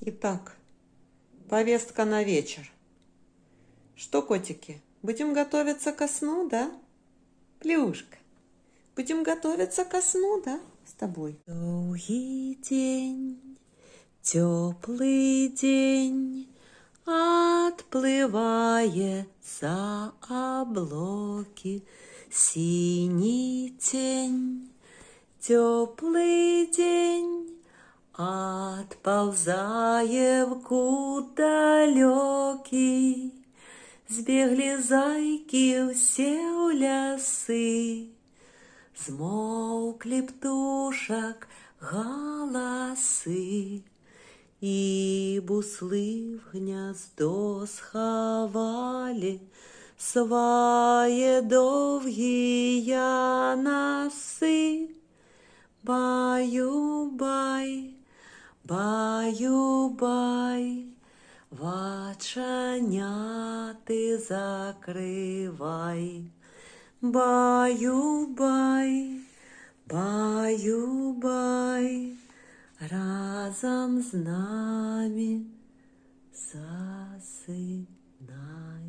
Итак, повестка на вечер. Что, котики, будем готовиться ко сну, да? Плюшка, будем готовиться ко сну, да, с тобой? Долгий день, теплый день, отплывает за облаки синий тень. Теплый день, отползая в кут далекий, збегли зайки все у лясы, змовкли птушак галасы, і бусли в гніздо сховали свої довгія носи. Баю-бай, баю-бай, ваченяти закривай. Баю-бай, баю-бай, разом з нами засинай.